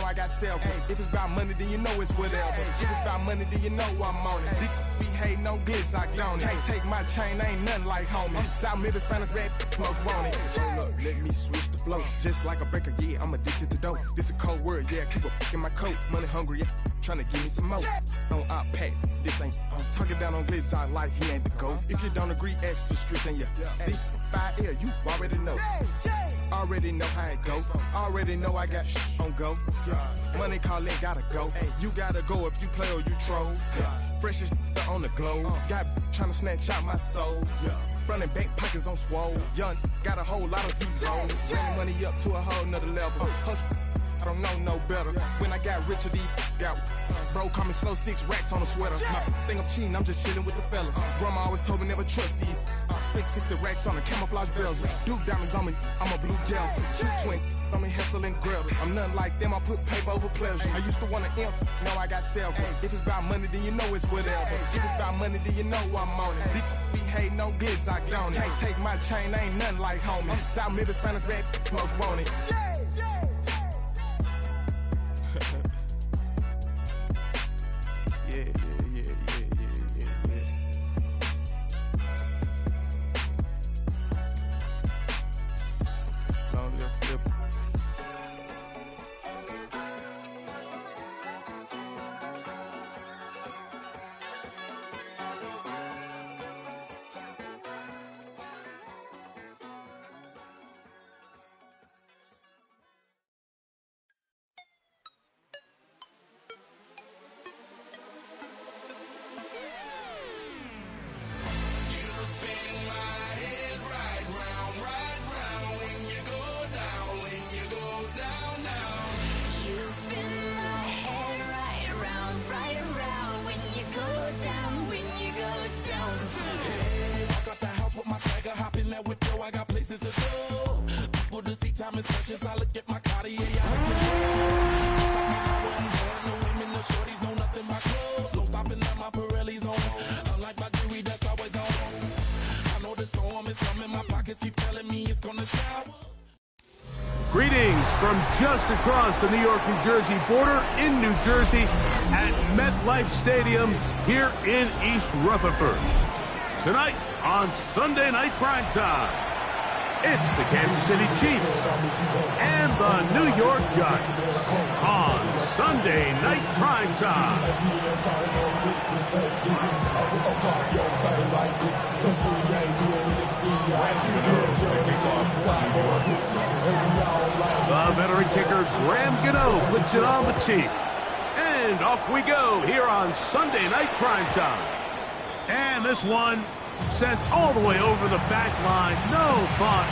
I got self. If it's about money, then you know it's whatever. If it's about money, then you know I'm on it. Be hate no glitz, I don't it. Can't take my chain, ain't nothing like homie. South Middle Spanish red, most want it. Hold up, let me switch the flow. Just like a breaker, yeah, I'm addicted to dope. This a cold word, yeah, keep a in my coat. Money hungry, yeah, tryna give me some more. On op pack, this ain't talking down on glitz, I like he ain't the GOAT. If you don't agree, ask the streets and this 5L, you already know. Already know how it go. Already know I got on go. Money calling, gotta go. You gotta go if you play or you troll. Freshest on the globe. Got tryna snatch out my soul. Running back pockets on swole. Young, got a whole lot of zeros. Running money up to a whole nother level. Hustle, I don't know no better. When I got richer, these got bro call me slow 6 racks on a sweater. Think I'm cheating, I'm just chilling with the fellas. Grandma always told me never trust these. Spent 60 racks on a camouflage bells. Duke diamonds on me, I'm a blue gel. 2 twin on me, hustle and grab. I'm nothing like them, I put paper over pleasure. I used to want to imp, now I got self. If it's about money, then you know it's whatever. If it's about money, then you know I'm on it. Be hate no glitz, I don't it. Can't take my chain, ain't nothing like homie. South Middle Spanish red, most want it. I got places to go. People to see, time is precious. I look at my Cartier, out of control. Just like my mama, I'm going. The women, the shorties know nothing but clothes. No stopping at my Pirelli's on. Unlike my jewelry, that's always on. I know the storm is coming. My pockets keep telling me it's gonna shower. Greetings from just across the New York-New Jersey border in New Jersey at MetLife Stadium here in East Rutherford. Tonight on Sunday Night Primetime, it's the Kansas City Chiefs and the New York Giants on Sunday Night Primetime. The veteran kicker Graham Gano puts it on the tee. And off we go here on Sunday Night Primetime. And this one sent all the way over the back line. No thought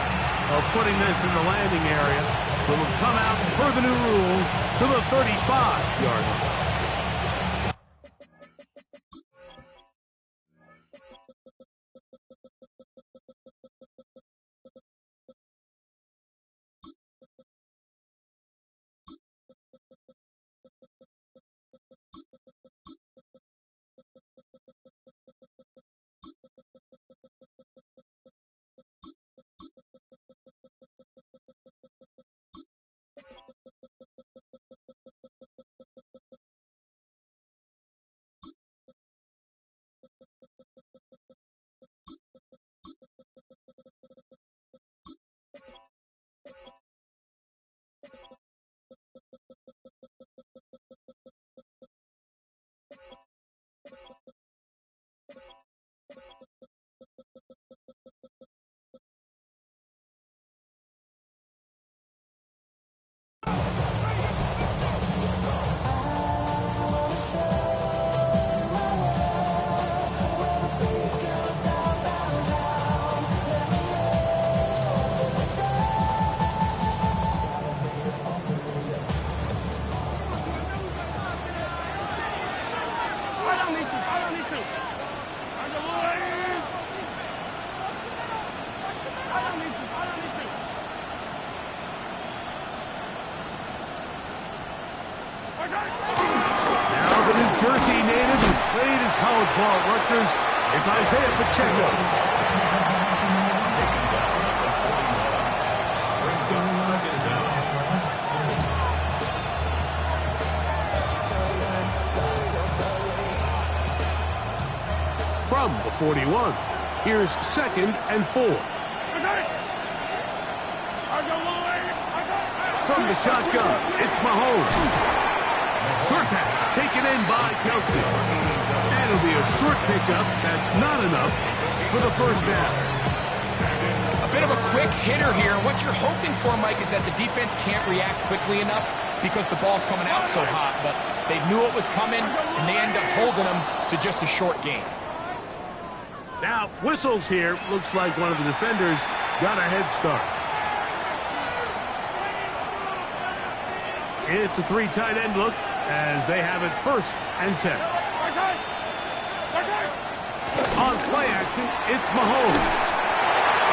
of putting this in the landing area. So it'll come out per the new rule to the 35-yard line. Now the New Jersey native who played his college ball at Rutgers, it's Isaiah Pacheco. Taken down at the 49. Brings up second down. from the 41. Here's 2nd and 4. From the shotgun, it's Mahomes. Short pass taken in by Kelsey. And it'll be a short pickup. That's not enough for the first down. A bit of a quick hitter here. What you're hoping for, Mike, is that the defense can't react quickly enough because the ball's coming out so hot. But they knew it was coming, and they end up holding them to just a short gain. Now, whistles here. Looks like one of the defenders got a head start. It's a 3 tight end look as they have it 1st and 10. On play action, it's Mahomes.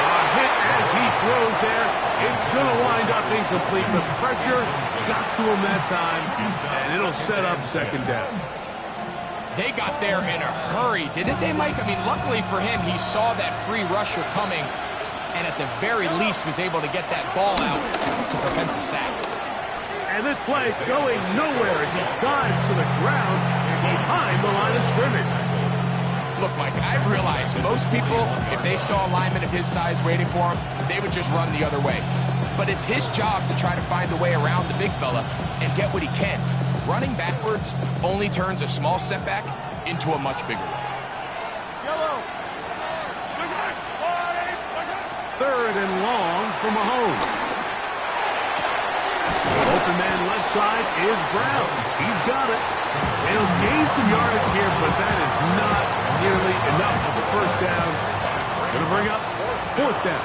A hit as he throws there. It's going to wind up incomplete. The pressure got to him that time, and it'll set up 2nd down. They got there in a hurry, didn't they, Mike? I mean, luckily for him, he saw that free rusher coming, and at the very least was able to get that ball out to prevent the sack. And this play going nowhere as he dives to the ground behind the line of scrimmage. Look, Mike, I realize most people, if they saw a lineman of his size waiting for him, they would just run the other way. But it's his job to try to find a way around the big fella and get what he can. Running backwards only turns a small setback into a much bigger one. 3rd and long for Mahomes. Open man left side is Brown. He's got it. He'll gain some yardage here, but that is not nearly enough for the first down. It's going to bring up 4th down.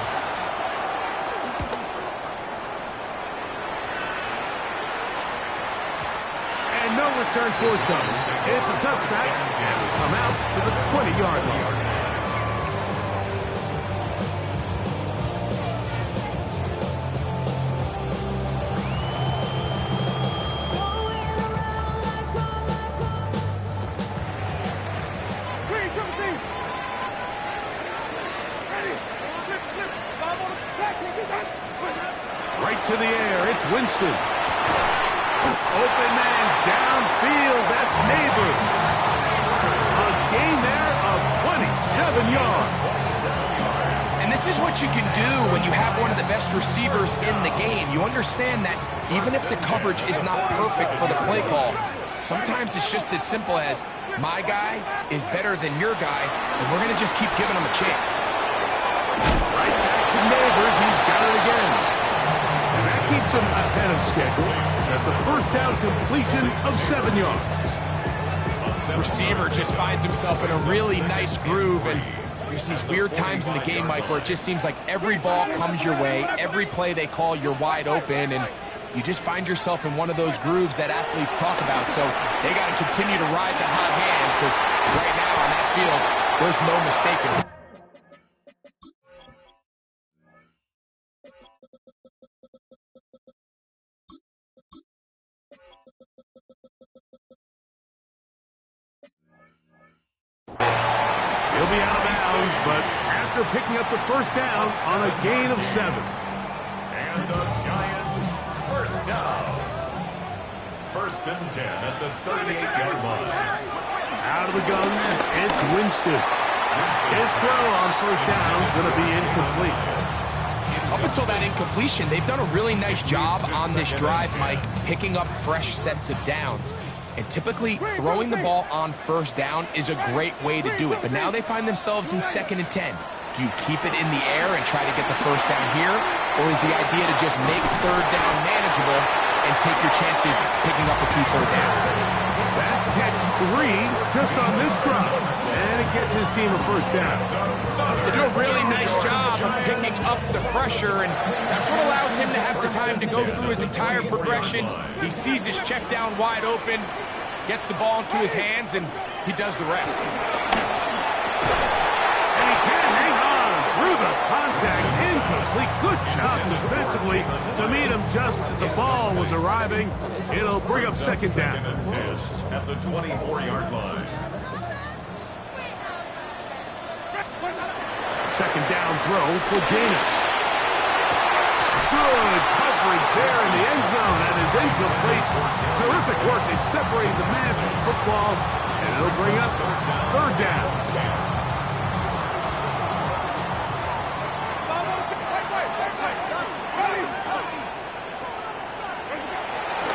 And no return forthcoming. It's a touchback, and will come out to the 20-yard line. Right to the air, it's Winston. Open man downfield, that's Neighbors. A gain there of 27 yards. And this is what you can do when you have one of the best receivers in the game. You understand that even if the coverage is not perfect for the play call, sometimes it's just as simple as, my guy is better than your guy, and we're going to just keep giving him a chance. Right back to Neighbors, he's got it again. And that keeps him ahead of schedule. That's a 1st down completion of 7 yards. Receiver just finds himself in a really nice groove, and there's these weird times in the game, Mike, where it just seems like every ball comes your way, every play they call, you're wide open, and you just find yourself in one of those grooves that athletes talk about. So they got to continue to ride the hot hand, because right now on that field, there's no mistaking it. He'll be out of bounds, but after picking up the 1st down on a gain of 7. And the Giants' 1st down. 1st and 10 at the 38-yard line. Out of the gun, it's Winston. His throw on 1st down is going to be incomplete. Up until that incompletion, they've done a really nice job on this drive, Mike, picking up fresh sets of downs. And typically, throwing the ball on 1st down is a great way to do it. But now they find themselves in 2nd and 10. Do you keep it in the air and try to get the 1st down here? Or is the idea to just make 3rd down manageable and take your chances picking up a key 3rd down? That's catch 3 just on this drive. And it gets his team a 1st down. They do a really nice job of picking up the pressure, and that's what allows him to have the time to go through his entire progression. He sees his check down wide open, gets the ball into his hands, and he does the rest. And he can't hang on through the contact. Incomplete. Good job defensively to meet him just as the ball was arriving. It'll bring up 2nd down. At the 24-yard line. 2nd down throw for Jameis. Good coverage there in the end zone. That is incomplete. Terrific work. They separated the man from the football, and it'll bring up 3rd down.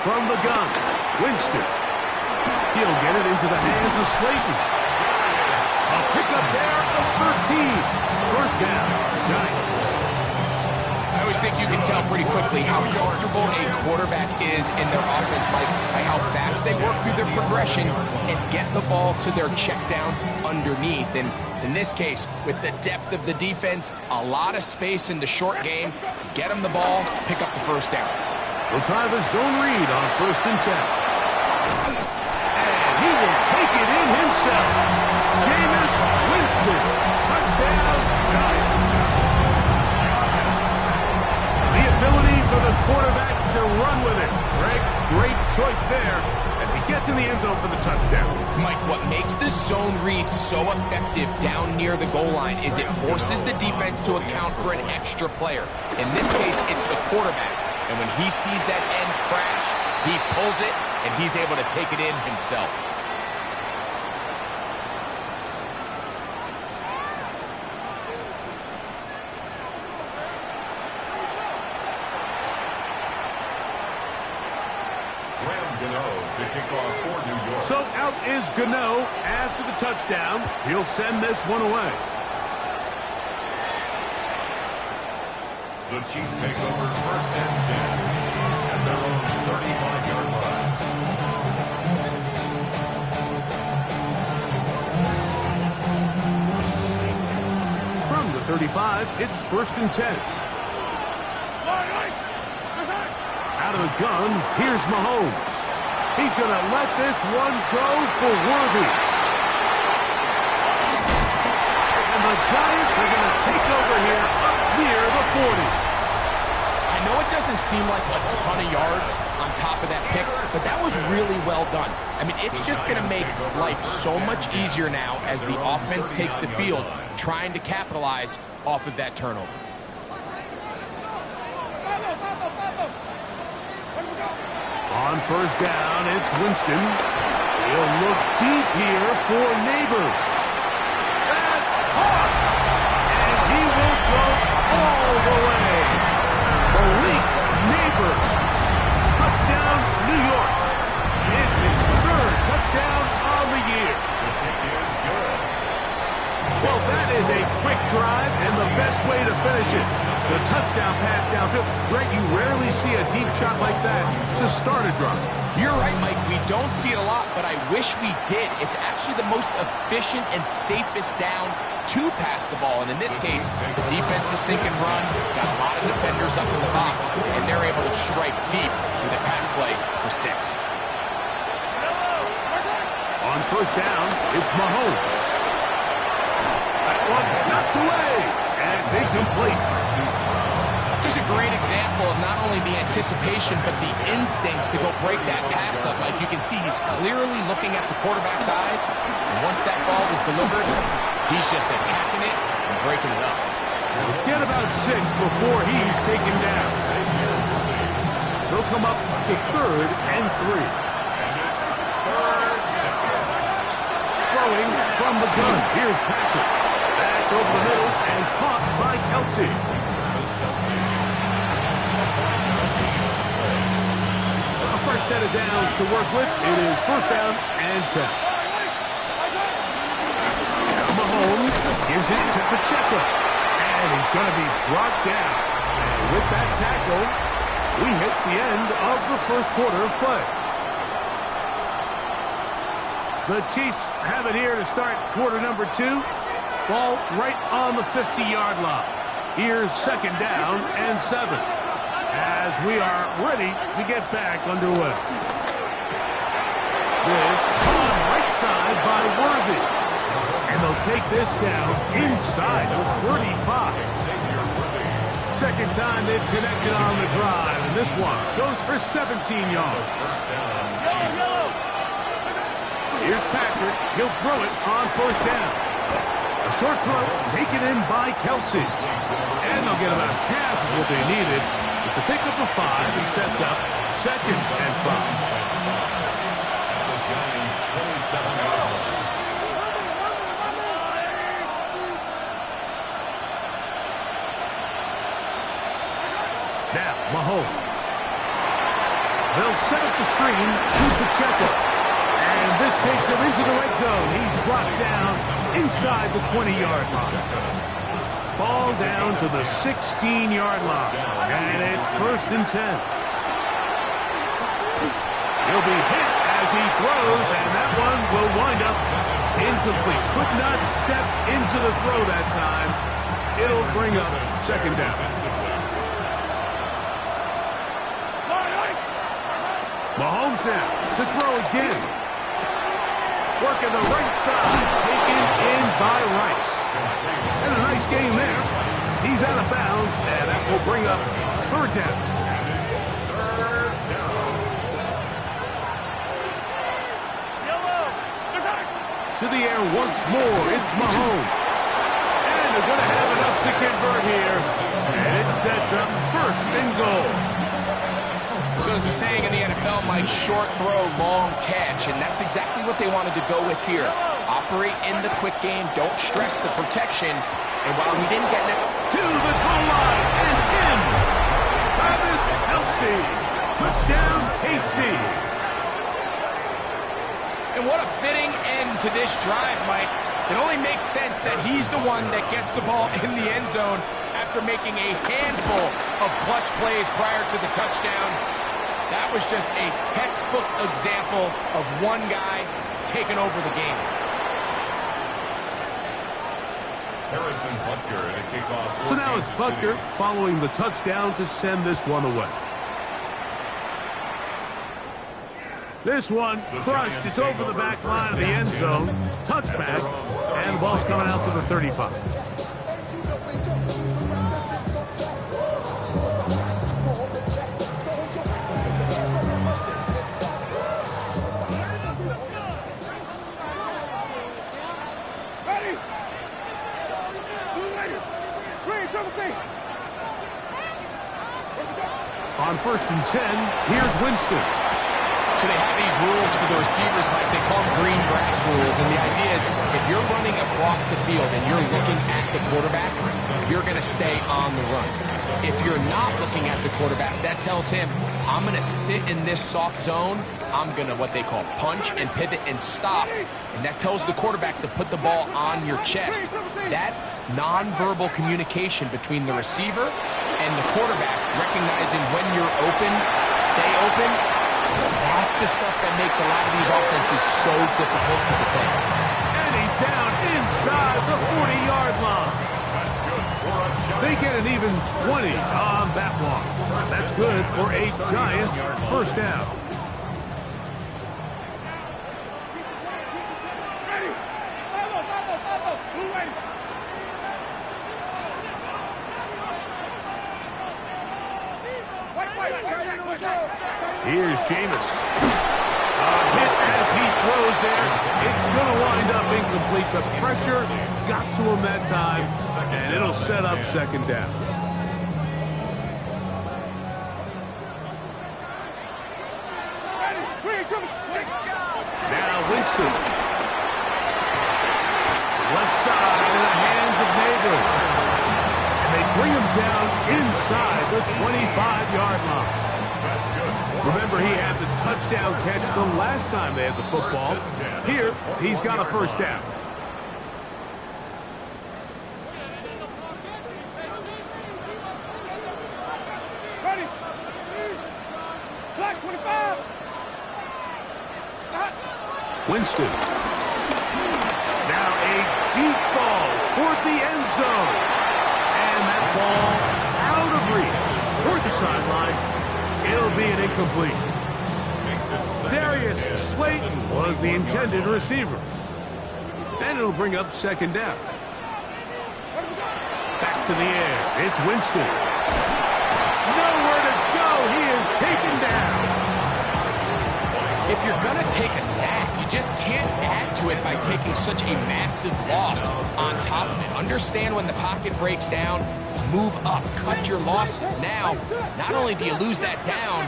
from the gun. Winston. He'll get it into the hands of Slayton. A pickup there of 13. First down, Giants. I always think you can tell pretty quickly how comfortable a quarterback is in their offense, Mike, by how fast they work through their progression and get the ball to their check down underneath. And in this case, with the depth of the defense, a lot of space in the short game, get them the ball, pick up the first down. They'll try the zone read on 1st and 10. And he will take it in himself. Jameis Winston. Touchdown, Giants. The ability for the quarterback to run with it. Great choice there as he gets in the end zone for the touchdown. Mike, what makes the zone read so effective down near the goal line is it forces the defense to account for an extra player. In this case, it's the quarterback. And when he sees that end crash, he pulls it, and he's able to take it in himself. To kick off for New York. So out is Gano after the touchdown. He'll send this one away. The Chiefs take over 1st and 10 at their own 35-yard line. From the 35, it's 1st and 10. Out of the gun, here's Mahomes. He's going to let this one go for Worthy. And the Giants are going to take over here up near the 40. I know it doesn't seem like a ton of yards on top of that pick, but that was really well done. I mean, it's just going to make life so much easier now as the offense takes the field, trying to capitalize off of that turnover. On 1st down, it's Winston. He'll look deep here for Neighbors. That's hot! And he will go all the way. Malik Neighbors. Touchdown, New York. It's his 3rd touchdown on the year. The kick is good. Well, that is a quick drive and the best way to finish it. The touchdown pass downfield. Greg, you rarely see a deep shot like that to start a drive. You're right, Mike. We don't see it a lot, but I wish we did. It's actually the most efficient and safest down to pass the ball. And in this case, the defense is thinking run, got a lot of defenders up in the box, and they're able to strike deep with a pass play for 6. On 1st down, it's Mahomes. That one knocked away, and it's incomplete. Just a great example of not only the anticipation, but the instincts to go break that pass up. Like you can see, he's clearly looking at the quarterback's eyes. And once that ball is delivered, he's just attacking it and breaking it up. Get about 6 before he's taken down. They'll come up to 3rd and 3. Throwing from the gun. Here's Patrick. That's over the middle and caught by Kelsey. A fresh set of downs to work with. It is 1st down and 10. Mahomes gives it to Pacheco. And he's going to be brought down. And with that tackle, we hit the end of the 1st quarter of play. The Chiefs have it here to start quarter number 2. Ball right on the 50-yard line. Here's 2nd down and 7. As we are ready to get back underway. This on right side by Worthy. And they'll take this down inside of 35. 2nd time they've connected on the drive. And this one goes for 17 yards. Here's Patrick. He'll throw it on 1st down. A short throw taken in by Kelsey. And they'll get about half of what they needed. It's a pickup of 5 and sets up 2nd and 5. The Giants 27-yard line. Now, Mahomes. They'll set up off the screen to Pacheco. And this takes him into the red zone. He's brought down inside the 20-yard line. Ball down to the 16-yard line. And it's 1st and 10. He'll be hit as he throws, and that one will wind up incomplete. Could not step into the throw that time. It'll bring up 2nd down. Mahomes now to throw again. Working the right side, taken in by Rice. And a nice game there. He's out of bounds, and that will bring up 3rd down. To the air once more, it's Mahomes. And they're going to have enough to convert here. And it sets up 1st and goal. So as a saying in the NFL, Mike, short throw, long catch, and that's exactly what they wanted to go with here. Operate in the quick game, don't stress the protection, and while he didn't get it to the goal line and in. Travis Kelce, touchdown KC. And what a fitting end to this drive, Mike. It only makes sense that he's the one that gets the ball in the end zone after making a handful of clutch plays prior to the touchdown. That was just a textbook example of one guy taking over the game. Harrison Butker at a kickoff. So now it's Butker following the touchdown to send this one away. This one crushed. It's over the back line of the end zone. Touchback. And the ball's coming out to the 35. On 1st and 10, here's Winston. So they have these rules for the receivers, Mike. They call them green grass rules. And the idea is if you're running across the field and you're looking at the quarterback, you're going to stay on the run. If you're not looking at the quarterback, that tells him, I'm going to sit in this soft zone. I'm going to what they call punch and pivot and stop. And that tells the quarterback to put the ball on your chest. That nonverbal communication between the receiver and the quarterback, recognizing when you're open, stay open, that's the stuff that makes a lot of these offenses so difficult to defend. And he's down inside the 40-yard line. They get an even 20 on that one. That's good for a Giants 1st down. Here's Jameis. Hit as he throws there. It's going to wind up incomplete. The pressure got to him that time, and it'll set up 2nd down. Now Winston. Left side in the hands of Neighbors. And they bring him down inside the 25-yard line. Remember, he had the touchdown catch the last time they had the football. Here, he's got a 1st down. Winston. Now a deep ball toward the end zone. And that ball out of reach toward the sideline. It'll be an incompletion. Darius Slayton was the intended receiver. And it'll bring up 2nd down. Back to the air. It's Winston. Nowhere to go. He is taken down. If you're going to take a sack, you just can't add to it by taking such a massive loss on top of it. Understand when the pocket breaks down, move up, cut your losses. Now, not only do you lose that down,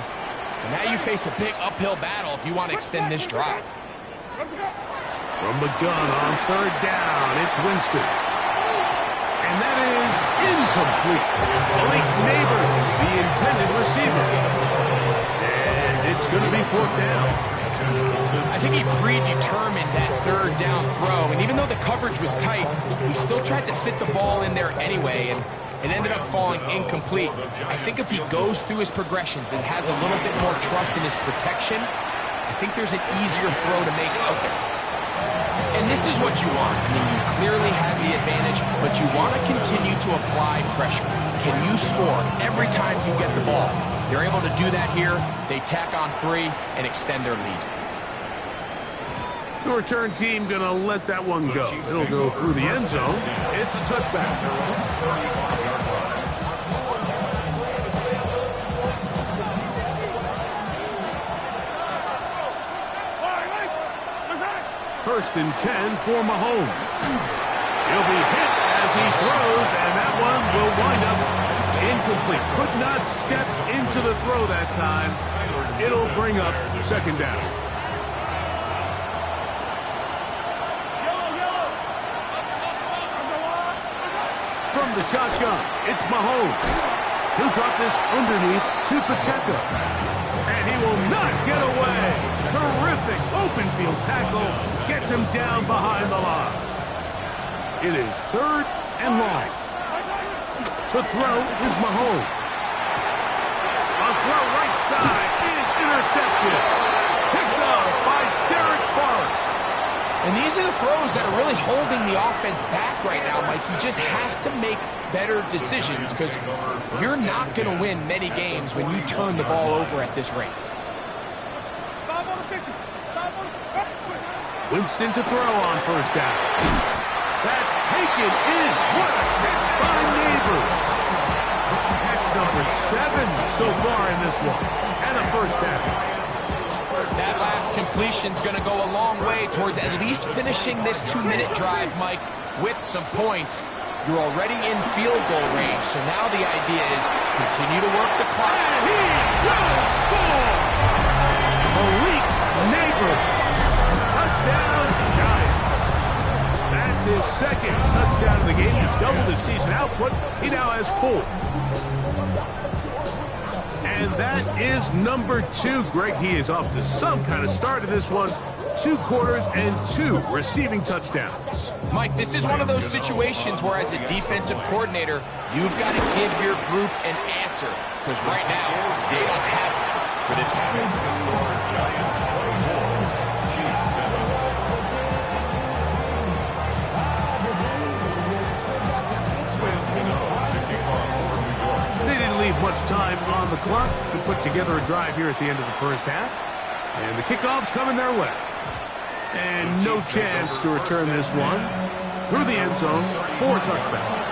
but now you face a big uphill battle if you want to extend this drive. From the gun on 3rd down, it's Winston. And that is incomplete. Malik Neighbors, the intended receiver. And It's going to be 4th down. I think he predetermined that 3rd down throw, and even though the coverage was tight, he still tried to fit the ball in there anyway, and it ended up falling incomplete. I think if he goes through his progressions and has a little bit more trust in his protection, I think there's an easier throw to make out there. And this is what you want. I mean, you clearly have the advantage, but you want to continue to apply pressure. Can you score every time you get the ball? They're able to do that here. They tack on 3 and extend their lead. The return team going to let that one go. It'll go through the end zone. It's a touchback. First and 10 for Mahomes. He'll be hit as he throws, and that one will wind up incomplete. Could not step into the throw that time. It'll bring up 2nd down. From the shotgun, it's Mahomes. He'll drop this underneath to Pacheco. And he will not get away. Terrific open field tackle. Gets him down behind the line. It is 3rd and long. To throw is Mahomes. A throw right side is intercepted. Picked up by Derek Forrest. And these are the throws that are really holding the offense back right now, Mike. He just has to make better decisions because you're not going to win many games when you turn the ball over at this rate. Winston to throw on 1st down. That's taken in. What a catch by Neighbors. Catch number 7 so far in this one. And a 1st down. That last completion's going to go a long way towards at least finishing this 2-minute drive, Mike, with some points. You're already in field goal range, so now the idea is continue to work the clock. And he will score! Malik Neighbors. Touchdown, Giants. That's his 2nd touchdown of the game. He's doubled his season output. He now has 4. And that is number 2. Greg, he is off to some kind of start in this one. 2 quarters and 2 receiving touchdowns. Mike, this is one of those situations where as a defensive coordinator, you've got to give your group an answer. Because right now, they don't have it for this game. Much time on the clock to put together a drive here at the end of the 1st half. And the kickoff's coming their way. And no chance to return this one through the end zone for a touchback.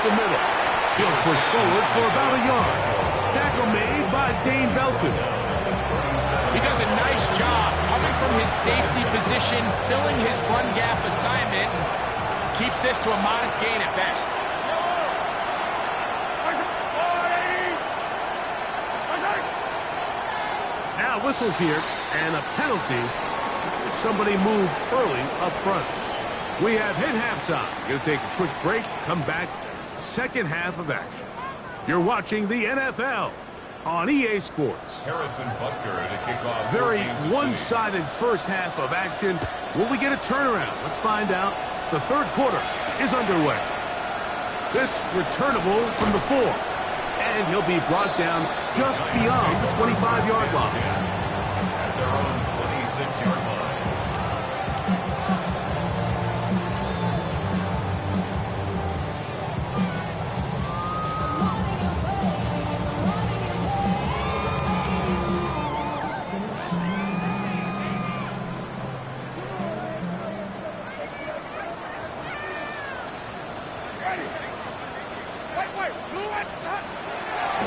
The middle. He'll push forward for about a yard. Tackle made by Dane Belton. He does a nice job coming from his safety position, filling his run gap assignment, and keeps this to a modest gain at best. Now whistles here, and a penalty. Somebody moved early up front. We have hit halftime. Going to take a quick break, come back. 2nd half of action. You're watching the NFL on EA Sports. Harrison Butker to kick off. Very one-sided 1st half of action. Will we get a turnaround? Let's find out. The 3rd quarter is underway. This returnable from the 4. And he'll be brought down just beyond the 25-yard line. At their own 26-yard line.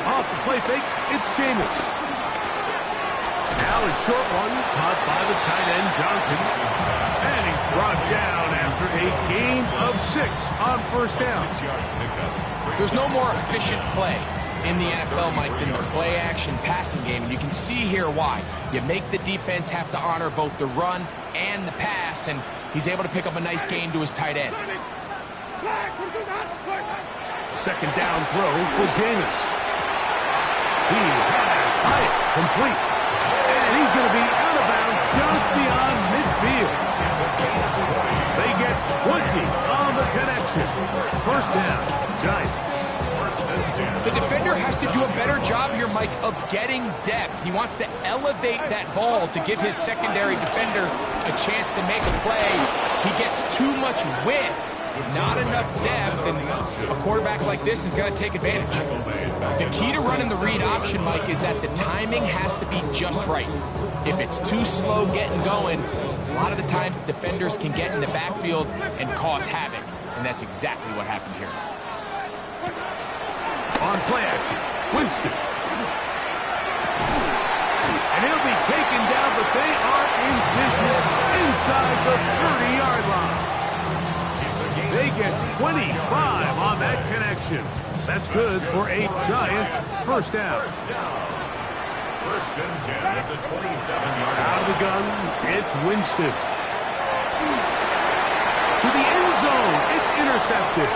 Off the play fake, it's Jameis. Now a short one caught by the tight end Johnson. And he's brought down after a gain of 6 on first down. There's no more efficient play in the NFL, Mike, than the play-action passing game, and you can see here why. You make the defense have to honor both the run and the pass, and he's able to pick up a nice gain to his tight end. Second down throw for Jameis. He has Hyatt complete, and he's going to be out of bounds just beyond midfield. They get 20 on the connection. First down, Giants. The defender has to do a better job here, Mike, of getting depth. He wants to elevate that ball to give his secondary defender a chance to make a play. He gets too much width, not enough depth, and a quarterback like this is going to take advantage. The key to running the read option, Mike, is that the timing has to be just right. If it's too slow getting going, a lot of the times defenders can get in the backfield and cause havoc, and that's exactly what happened here. On play action, Winston. And he'll be taken down, but they are in business inside the 30-yard line. They get 25 on that connection. That's good for a Giants first down. First and 10 at the 27-yard line. Out of the gun, it's Winston. To the end zone, it's intercepted.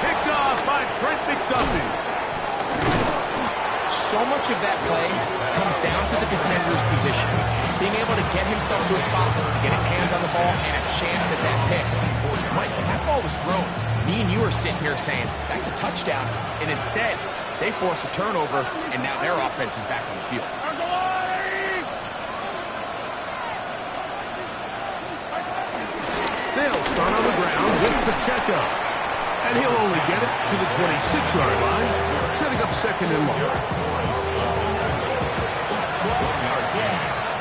Picked off by Trent McDuffie. So much of that play comes down to the defender's position. Being able to get himself to a spot, to get his hands on the ball, and a chance at that pick. Mike, when that ball was thrown, me and you are sitting here saying, that's a touchdown. And instead, they force a turnover, and now their offense is back on the field. They'll start on the ground with Pacheco. And he'll only get it to the 26-yard line, setting up second and long.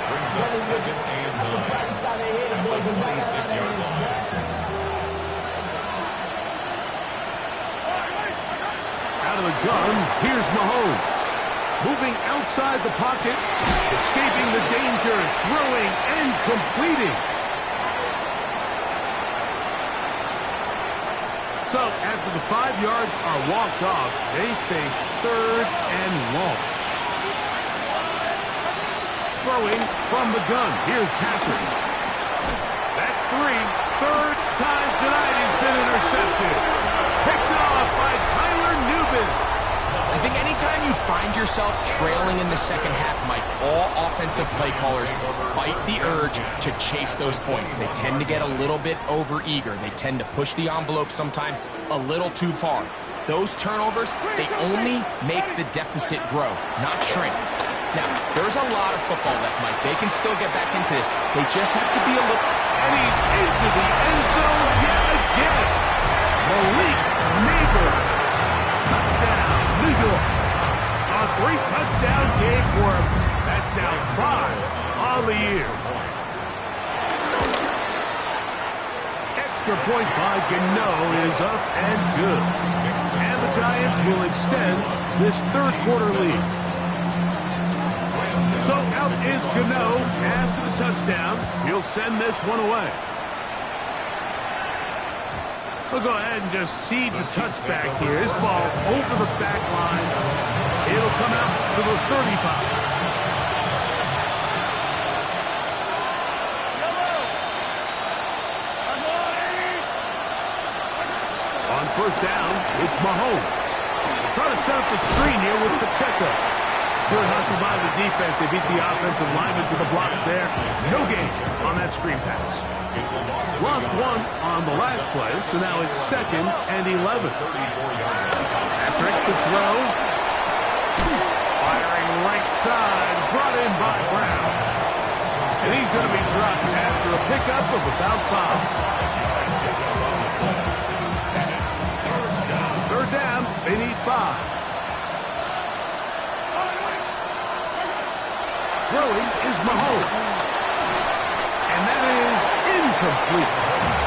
Brings up second and 9 at the 26-yard line. Out of the gun, here's Mahomes. Moving outside the pocket, escaping the danger, throwing and completing. So, after the 5 yards are walked off, they face third and long. Throwing from the gun. Here's Patrick. That's 3. Third time tonight he's been intercepted. Picked off by Tyler Newman. I think anytime you find yourself trailing in the second half, Mike, all offensive play callers fight the urge to chase those points. They tend to get a little bit over-eager. They tend to push the envelope sometimes a little too far. Those turnovers, they only make the deficit grow, not shrink. Now, there's a lot of football left, Mike. They can still get back into this. They just have to be a little... And he's into the end zone yet again. Malik Neighbors. Touchdown, New York. A 3-touchdown game for him. That's now 5 on the year. Extra point by Gano is up and good. And the Giants will extend this third quarter lead. So out is Gano after the touchdown. He'll send this one away. We'll go ahead and just cede the touchback here. This ball over the back line. It'll come out to the 35. On first down, it's Mahomes. They're trying to set up the screen here with Pacheco. Good hustle by the defense. They beat the offensive lineman to the blocks there. No gain on that screen pass. Lost one on the last play, so now it's 2nd and 11. Patrick to throw. Firing right side, brought in by Brown. And he's going to be dropped after a pickup of about 5. Third down, they need 5. Throwing is Mahomes. And that is incomplete.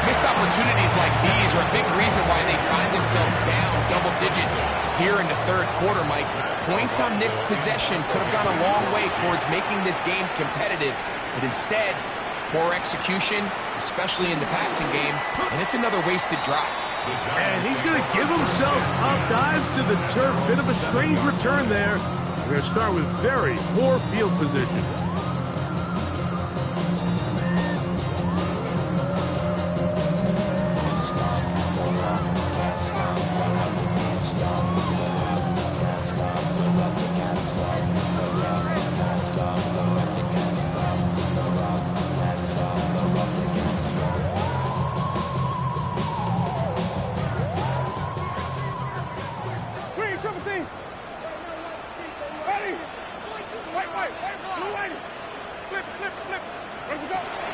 Missed opportunities like these are a big reason why they find themselves down double digits here in the third quarter, Mike. Points on this possession could have gone a long way towards making this game competitive, but instead, Poor execution, especially in the passing game, and it's another wasted drive. And he's going to give himself up, dives to the turf. Bit of a strange return there. We're going to start with very poor field position.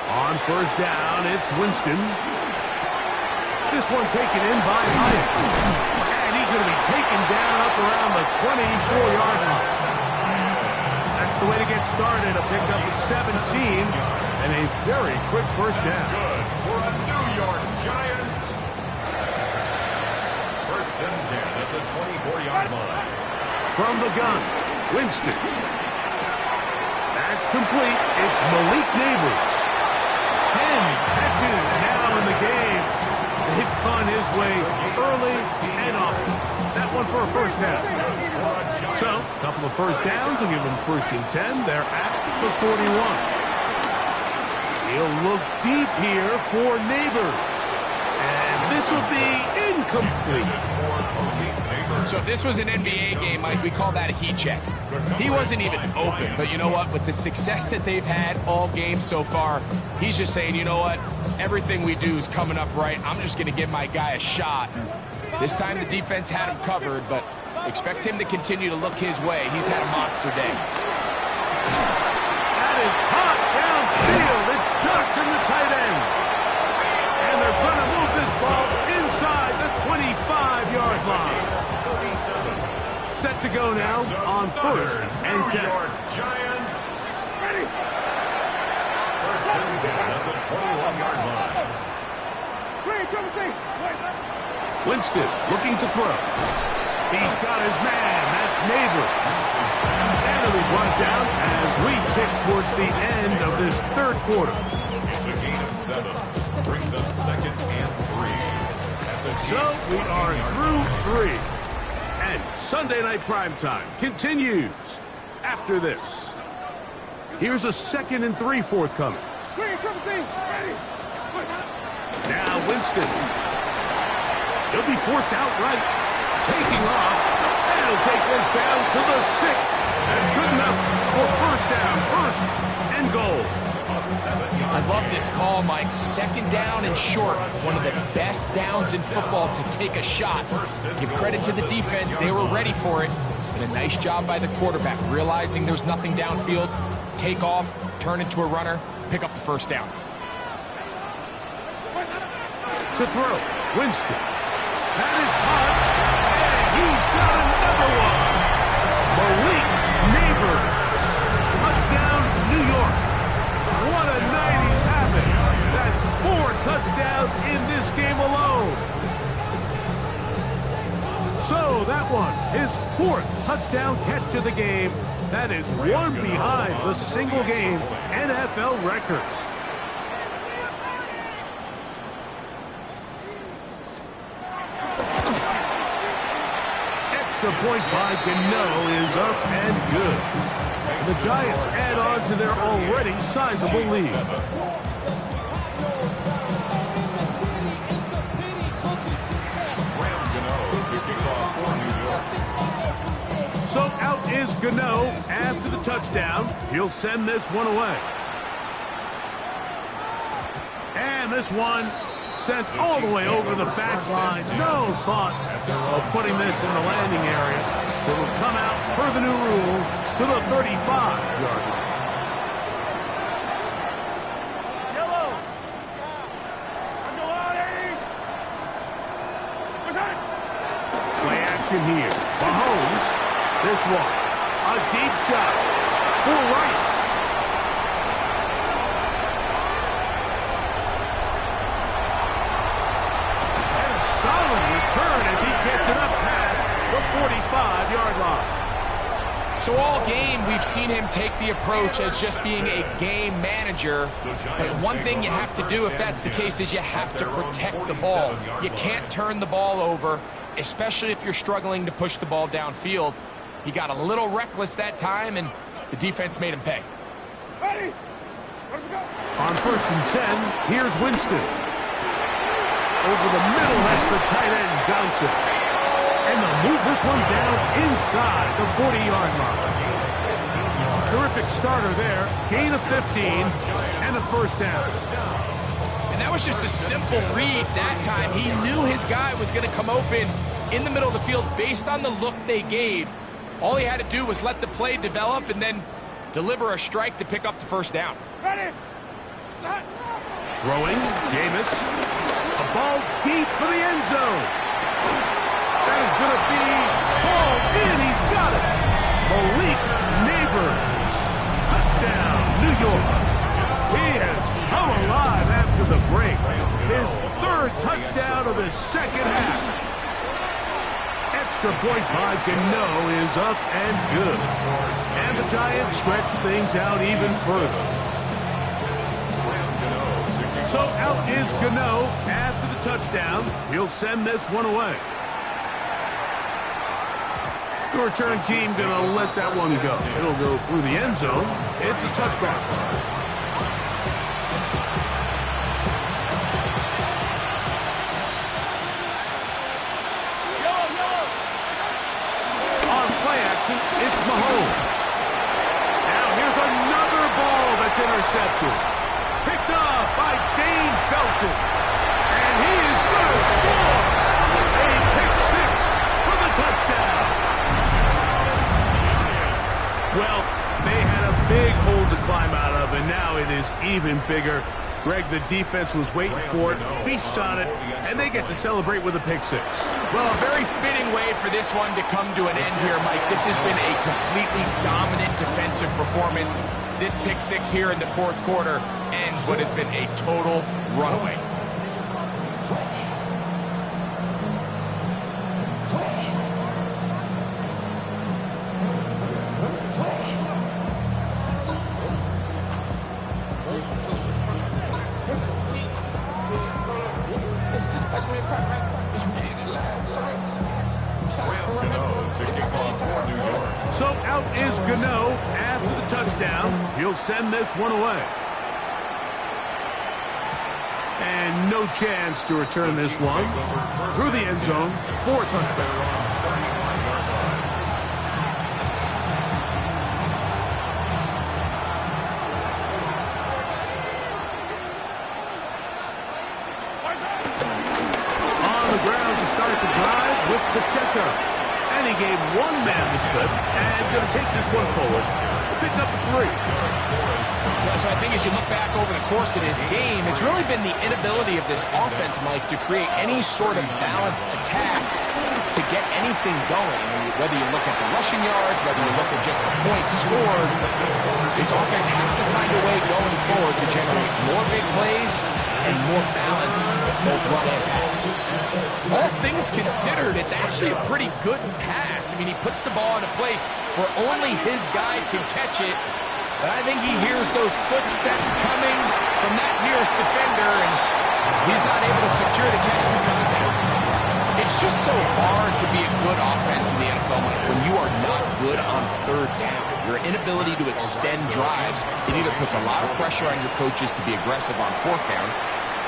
On first down, it's Winston. This one taken in by Hyatt. And he's going to be taken down up around the 24-yard line. That's the way to get started. A pickup of 17 and a very quick first down. Good for a New York Giant. First and 10 at the 24-yard line. From the gun, Winston. That's complete. It's Malik Neighbors. 10 catches now in the game. They've gone his way early and often. That one for a first down. So, a couple of first downs will give them first and 10. They're at the 41. He'll look deep here for Neighbors. And this will be incomplete. So if this was an NBA game, Mike, we call that a heat check. He wasn't even open, but you know what? With the success that they've had all game so far, he's just saying, you know what? Everything we do is coming up right. I'm just going to give my guy a shot. This time the defense had him covered, but expect him to continue to look his way. He's had a monster day. That is hot downfield. It's Johnson, the tight end. And they're going to move this ball inside the 25-yard line. Set to go now on first and 10. New York Giants. Ready. First and 10 at the 21-yard line. Winston looking to throw. He's got his man. That's Neighbors. And it'll be brought down as we tick towards the end of this third quarter. It's a gain of 7. Brings up second and 3. So we are through 3. And Sunday Night Primetime continues after this. Here's a 2nd and 3 forthcoming. Now Winston. He'll be forced outright. Taking off. And he'll take this down to the 6. That's good enough for first down. First and goal. I love this call, Mike. 2nd down and short. One of the best downs in football to take a shot. Give credit to the defense. They were ready for it. And a nice job by the quarterback, realizing there's nothing downfield. Take off, turn into a runner, pick up the first down. To throw, Winston. That is caught. And he's got another one. Malik Neighbors. Touchdown, New York. What a night he's having. That's 4 touchdowns in this game alone. So that one, his 4th touchdown catch of the game. That is one behind the single-game NFL record. Extra point by Gano is up and good. The Giants add on to their already sizable lead. So out is Gano after the touchdown. He'll send this one away. And this one sent all the way over the back line. No thought of putting this in the landing area. So it'll come out per the new rule to the 35-yard line. Play action here. Mahomes. This one. A deep shot for Rice. And a solid return as he gets it up past the 45-yard line. So all game, we've seen him take the approach as just being a game manager. But one thing you have to do if that's the case is you have to protect the ball. You can't turn the ball over, especially if you're struggling to push the ball downfield. He got a little reckless that time, and the defense made him pay. Ready? On 1st and 10, here's Winston. Over the middle, that's the tight end, Johnson. And they'll move this one down inside the 40-yard line. Terrific starter there. Gain of 15 and a first down. And that was just a simple read that time. He knew his guy was going to come open in the middle of the field based on the look they gave. All he had to do was let the play develop and then deliver a strike to pick up the first down. Ready? Throwing, Jameis. A ball deep for the end zone. That is going to be ball in. He's got it. Malik Neighbors. Touchdown, New York. He has come alive after the break. His 3rd touchdown of the second half. Extra point by Gano is up and good. And the Giants stretch things out even further. So out is Gano after the touchdown. He'll send this one away. The return team going to let that one go. It'll go through the end zone. It's a touchback. On play action, it's Mahomes. Now here's another ball that's intercepted. Picked off by Dane Belton. And he is going to score. A pick 6 for the touchdown. Well, they had a big hole to climb out of, and now it is even bigger. Greg, the defense was waiting for it, feasts on it, and they get to celebrate with a pick 6. Well, a very fitting way for this one to come to an end here, Mike. This has been a completely dominant defensive performance. This pick 6 here in the 4th quarter ends what has been a total runaway. So out is Gano after the touchdown. He'll send this one away. And no chance to return this one. Through the end zone for a touchdown. On the ground to start the drive with Pacheco. And he gave one man the slip, and going to take this one forward. Pick up the 3. So I think as you look back over the course of this game, it's really been the inability of this offense, Mike, to create any sort of balanced attack to get anything going. I mean, whether you look at the rushing yards, whether you look at just the points scored, this offense has to find a way going forward to generate more big plays and more balance, both run and pass. All things considered, it's actually a pretty good pass. I mean, he puts the ball in a place where only his guy can catch it, but I think he hears those footsteps coming from that nearest defender, and he's not able to secure the catch through contact. It's just so hard to be a good offense in the NFL when you are not good on 3rd down. Your inability to extend drives, it either puts a lot of pressure on your coaches to be aggressive on 4th down,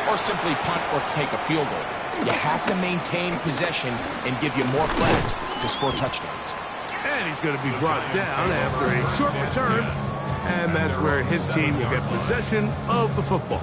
or simply punt or take a field goal. You have to maintain possession and give you more flags to score touchdowns. And he's going to be brought down after a short return, and that's where his team will get possession of the football.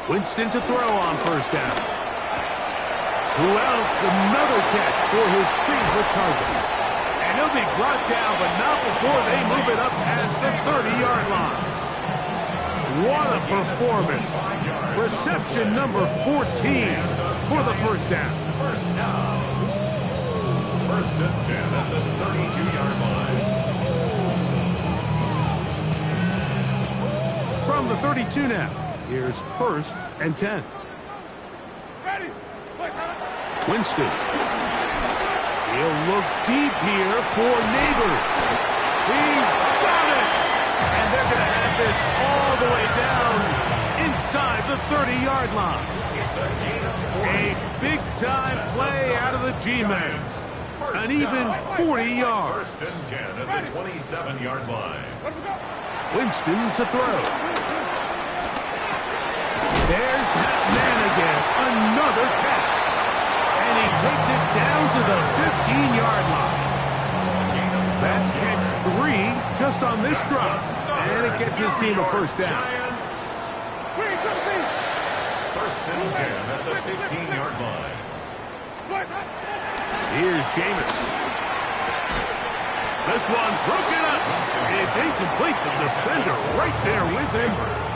Winston to throw on 1st down. Who else? Another catch for his favorite target. And he'll be brought down, but not before they move it up past the 30-yard line. What a performance. Reception number 14 for the first down. First down. First and 10 at the 32-yard line. From the 32 now, here's first and 10. Winston. He'll look deep here for Neighbors. He's got it! And they're going to have this all the way down inside the 30-yard line. A big-time play out of the G-Men. An even 40 yards. First and 10 at the 27-yard line. Winston to throw. There's that man again. Another catch. And he takes it down to the 15-yard line. That's catch 3 just on this drive. And it gets his team a first down. First and 10 at the 15-yard line. Here's Jameis. This one broken up. It's incomplete. The defender right there with him.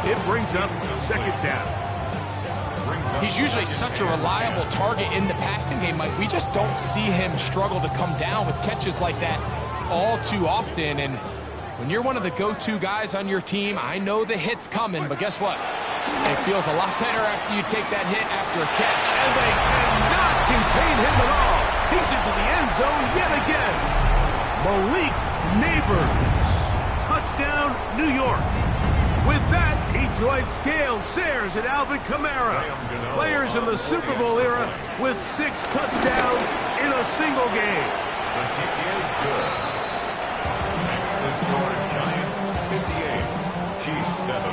It brings up second down. He's usually such a reliable target in the passing game, Mike. We just don't see him struggle to come down with catches like that all too often. And when you're one of the go-to guys on your team, I know the hit's coming, but guess what? It feels a lot better after you take that hit after a catch. And they cannot contain him at all. He's into the end zone yet again. Malik Neighbors. Touchdown, New York. With that, he joins Gale Sayers and Alvin Kamara, players in the Super Bowl era with 6 touchdowns in a single game. The kick is good. Next, the score, Giants 58, Chiefs 7.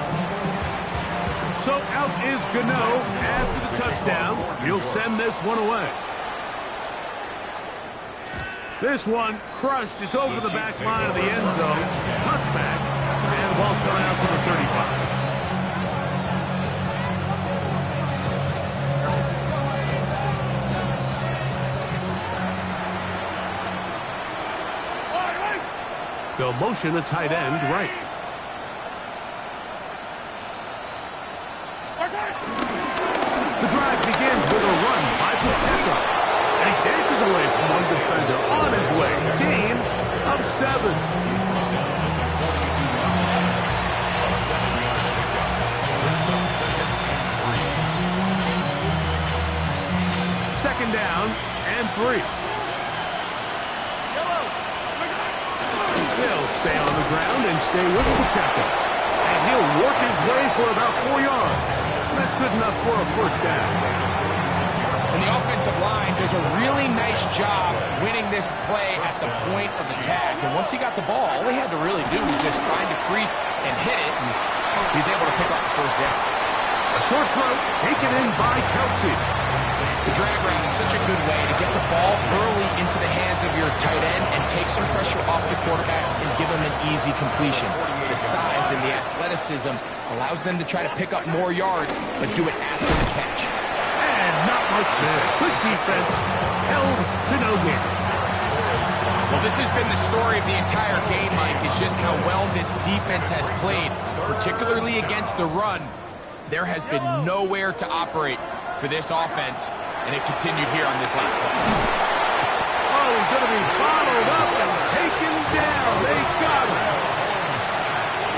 So out is Gano after the touchdown. He'll send this one away. This one crushed. It's over the back line of the end zone. Touchback. And the ball's going out to the 35. They'll motion the tight end right. The drive begins with a run by Pacheco. And he dances away from one defender on his way. Gain of 7. Second down and 3. They'll stay on the ground and stay with Pacheco. And he'll work his way for about 4 yards. That's good enough for a first down. And the offensive line does a really nice job winning this play at the point of attack. And once he got the ball, all he had to really do was just find a crease and hit it. And he's able to pick up the first down. A short throw taken in by Kelsey. The drag route is such a good way to get the ball early into the hands of your tight end and take some pressure off the quarterback and give him an easy completion. The size and the athleticism allows them to try to pick up more yards, but do it after the catch. And not much there. Good defense. Held to no gain. Well, this has been the story of the entire game, Mike, is just how well this defense has played, particularly against the run. There has been nowhere to operate for this offense, and it continued here on this last play. Oh, he's going to be bottled up and taken down. They got him.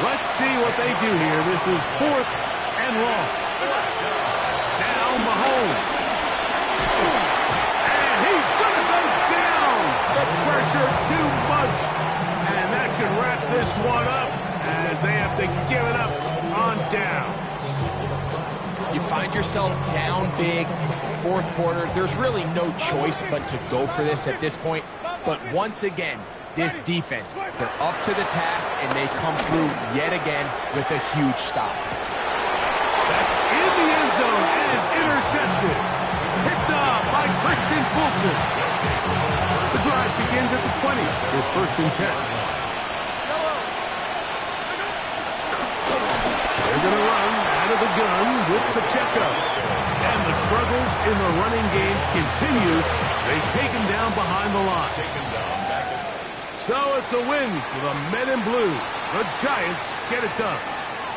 Let's see what they do here. This is 4th and long. Now Mahomes. And he's going to go down. The pressure too much. And that should wrap this one up as they have to give it up on down. You find yourself down big. It's the 4th quarter. There's really no choice but to go for this at this point. But once again, this defense, they're up to the task, and they come through yet again with a huge stop. That's in the end zone, and it's intercepted. Picked off by Christian Fulton. The drive begins at the 20. Here's 1st and 10. They're going to run out of the gun with Pacheco. And the struggles in the running game continue. They take him down behind the line. So it's a win for the men in blue. The Giants get it done.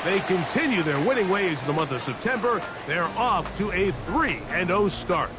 they continue their winning ways in the month of September. They're off to a 3-0 start.